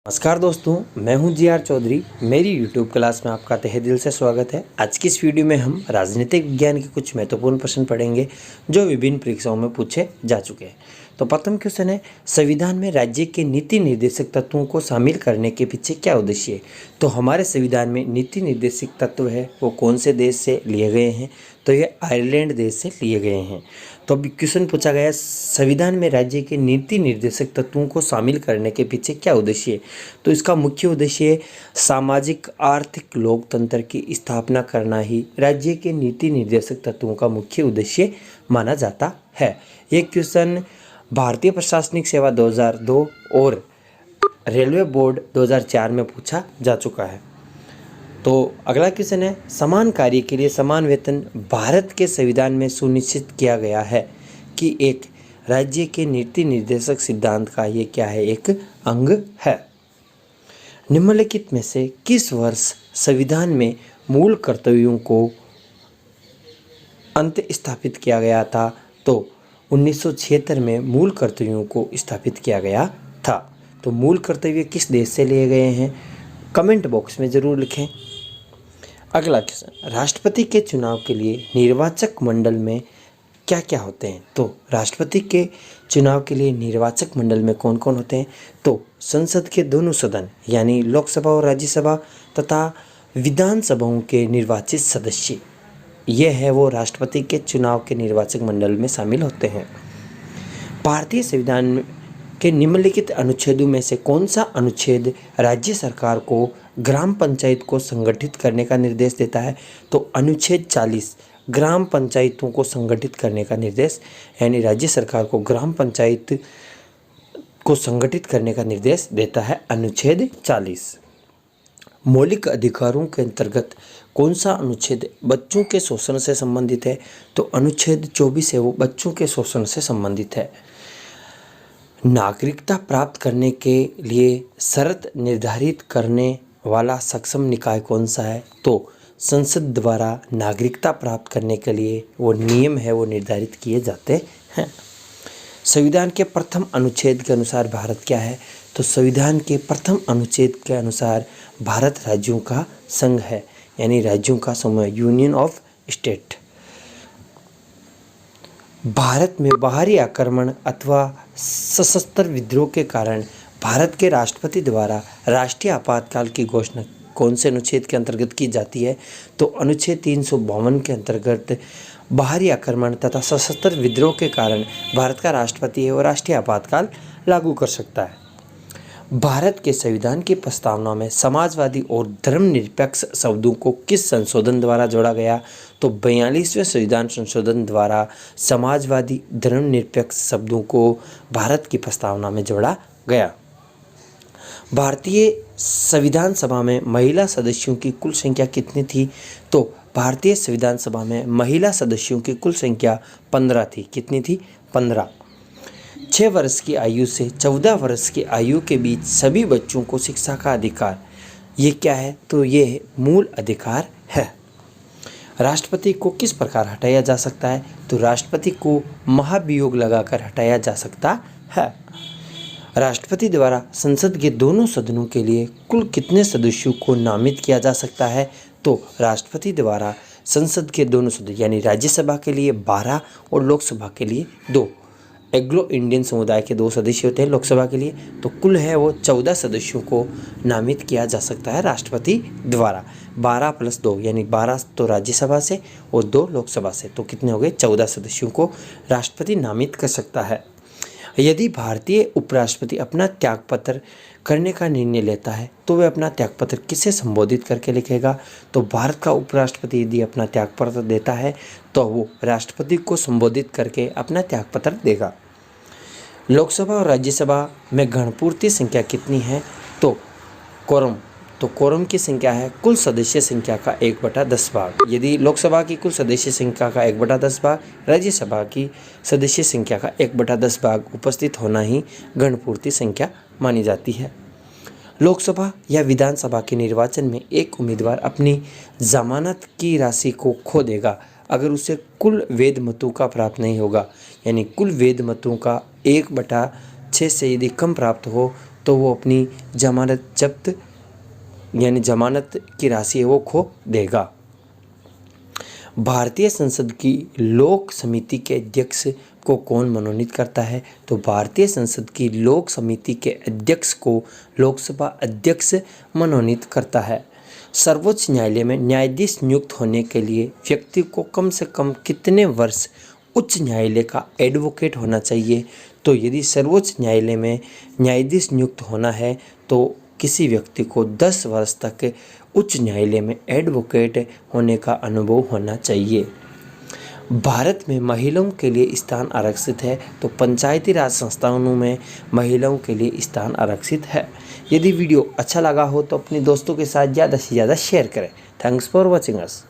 नमस्कार दोस्तों, मैं हूं जी.आर. चौधरी। मेरी YouTube क्लास में आपका तहे दिल से स्वागत है। आज की इस वीडियो में हम राजनीतिक विज्ञान के कुछ महत्वपूर्ण प्रश्न पढ़ेंगे जो विभिन्न परीक्षाओं में पूछे जा चुके हैं। तो प्रथम क्वेश्चन है, संविधान में राज्य के नीति निर्देशक तत्वों को शामिल करने के पीछे क्या उद्देश्य है? तो हमारे संविधान में नीति निर्देशक तत्व है वो कौन से देश से लिए गए हैं? तो ये आयरलैंड देश से लिए गए हैं। तो अभी क्वेश्चन पूछा गया, संविधान में राज्य के नीति निर्देशक तत्वों को शामिल करने के पीछे क्या उद्देश्य है? तो इसका मुख्य उद्देश्य सामाजिक आर्थिक लोकतंत्र की स्थापना करना ही राज्य के नीति निर्देशक तत्वों का मुख्य उद्देश्य माना जाता है। ये क्वेश्चन भारतीय प्रशासनिक सेवा 2002 और रेलवे बोर्ड 2004 में पूछा जा चुका है। तो अगला क्वेश्चन है, समान कार्य के लिए समान वेतन भारत के संविधान में सुनिश्चित किया गया है कि एक राज्य के नीति निर्देशक सिद्धांत का ये क्या है? एक अंग है। निम्नलिखित में से किस वर्ष संविधान में मूल कर्तव्यों को अंत स्थापित किया गया था? तो 1976 में मूल कर्तव्यों को स्थापित किया गया था। तो मूल कर्तव्य किस देश से लिए गए हैं? कमेंट बॉक्स में ज़रूर लिखें। अगला क्वेश्चन, राष्ट्रपति के चुनाव के लिए निर्वाचक मंडल में क्या क्या होते हैं? तो राष्ट्रपति के चुनाव के लिए निर्वाचक मंडल में कौन कौन होते हैं? तो संसद के दोनों सदन यानी लोकसभा और राज्यसभा तथा विधानसभाओं के निर्वाचित सदस्य, ये है वो राष्ट्रपति के चुनाव के निर्वाचक मंडल में शामिल होते हैं। भारतीय संविधान के निम्नलिखित अनुच्छेदों में से कौन सा अनुच्छेद राज्य सरकार को ग्राम पंचायत को संगठित करने का निर्देश देता है? तो अनुच्छेद 40 ग्राम पंचायतों को संगठित करने का निर्देश, यानी राज्य सरकार को ग्राम पंचायत को संगठित करने का निर्देश देता है अनुच्छेद 40। मौलिक अधिकारों के अंतर्गत कौन सा अनुच्छेद बच्चों के शोषण से संबंधित है? तो अनुच्छेद 24 है वो बच्चों के शोषण से संबंधित है। नागरिकता प्राप्त करने के लिए शर्त निर्धारित करने वाला सक्षम निकाय कौन सा है? तो संसद द्वारा नागरिकता प्राप्त करने के लिए वो नियम है वो निर्धारित किए जाते हैं। संविधान के प्रथम अनुच्छेद के अनुसार भारत क्या है? तो संविधान के प्रथम अनुच्छेद के अनुसार भारत राज्यों का संघ है, यानी राज्यों का समूह, यूनियन ऑफ स्टेट। भारत में बाहरी आक्रमण अथवा सशस्त्र विद्रोह के कारण भारत के राष्ट्रपति द्वारा राष्ट्रीय आपातकाल की घोषणा कौन से अनुच्छेद के अंतर्गत की जाती है? तो अनुच्छेद 352 के अंतर्गत बाहरी आक्रमण तथा सशस्त्र विद्रोह के कारण भारत का राष्ट्रपति है वो राष्ट्रीय आपातकाल लागू कर सकता है। भारत के संविधान की प्रस्तावना में समाजवादी और धर्मनिरपेक्ष शब्दों को किस संशोधन द्वारा जोड़ा गया? तो 42वें संविधान संशोधन द्वारा समाजवादी धर्मनिरपेक्ष शब्दों को भारत की प्रस्तावना में जोड़ा गया। भारतीय संविधान सभा में महिला सदस्यों की कुल संख्या कितनी थी? तो भारतीय संविधान सभा में महिला सदस्यों की कुल संख्या 15 थी। कितनी थी? 15। 6 वर्ष की आयु से 14 वर्ष की आयु के बीच सभी बच्चों को शिक्षा का अधिकार, ये क्या है? तो ये मूल अधिकार है। राष्ट्रपति को किस प्रकार हटाया जा सकता है? तो राष्ट्रपति को महाभियोग लगाकर हटाया जा सकता है। राष्ट्रपति द्वारा संसद के दोनों सदनों के लिए कुल कितने सदस्यों को नामित किया जा सकता है? तो राष्ट्रपति द्वारा संसद के दोनों सदस्य यानी राज्यसभा के लिए 12 और लोकसभा के लिए 2, एग्लो इंडियन समुदाय के 2 सदस्य होते हैं लोकसभा के लिए, तो कुल है वो 14 सदस्यों को नामित किया जा सकता है राष्ट्रपति द्वारा। 12 + 2 यानी 12 तो राज्यसभा से और 2 लोकसभा से, तो कितने हो गए? 14 सदस्यों को राष्ट्रपति नामित कर सकता है। यदि भारतीय उपराष्ट्रपति अपना त्यागपत्र करने का निर्णय लेता है तो वह अपना त्यागपत्र किसे संबोधित करके लिखेगा? तो भारत का उपराष्ट्रपति यदि अपना त्यागपत्र देता है तो वो राष्ट्रपति को संबोधित करके अपना त्यागपत्र देगा। लोकसभा और राज्यसभा में गणपूर्ति संख्या कितनी है? तो कोरम की संख्या है कुल सदस्य संख्या का 1/10 भाग। यदि लोकसभा की कुल सदस्य संख्या का 1/10 भाग, राज्यसभा की सदस्य संख्या का 1/10 भाग उपस्थित होना ही गणपूर्ति संख्या मानी जाती है। लोकसभा या विधानसभा के निर्वाचन में एक उम्मीदवार अपनी जमानत की राशि को खो देगा अगर उसे कुल वैध मतों का प्राप्त नहीं होगा, यानी कुल वैध मतों का 1/6 से यदि कम प्राप्त हो तो वो अपनी जमानत जब्त यानी जमानत की राशि है वो खो देगा। भारतीय संसद की लोक समिति के अध्यक्ष को कौन मनोनीत करता है? तो भारतीय संसद की लोक समिति के अध्यक्ष को लोकसभा अध्यक्ष मनोनीत करता है। सर्वोच्च न्यायालय में न्यायाधीश नियुक्त होने के लिए व्यक्ति को कम से कम कितने वर्ष उच्च न्यायालय का एडवोकेट होना चाहिए? तो यदि सर्वोच्च न्यायालय में न्यायाधीश नियुक्त होना है तो किसी व्यक्ति को 10 वर्ष तक उच्च न्यायालय में एडवोकेट होने का अनुभव होना चाहिए। भारत में महिलाओं के लिए स्थान आरक्षित है, तो पंचायती राज संस्थानों में महिलाओं के लिए स्थान आरक्षित है। यदि वीडियो अच्छा लगा हो तो अपने दोस्तों के साथ ज़्यादा से ज़्यादा शेयर करें। Thanks for watching us.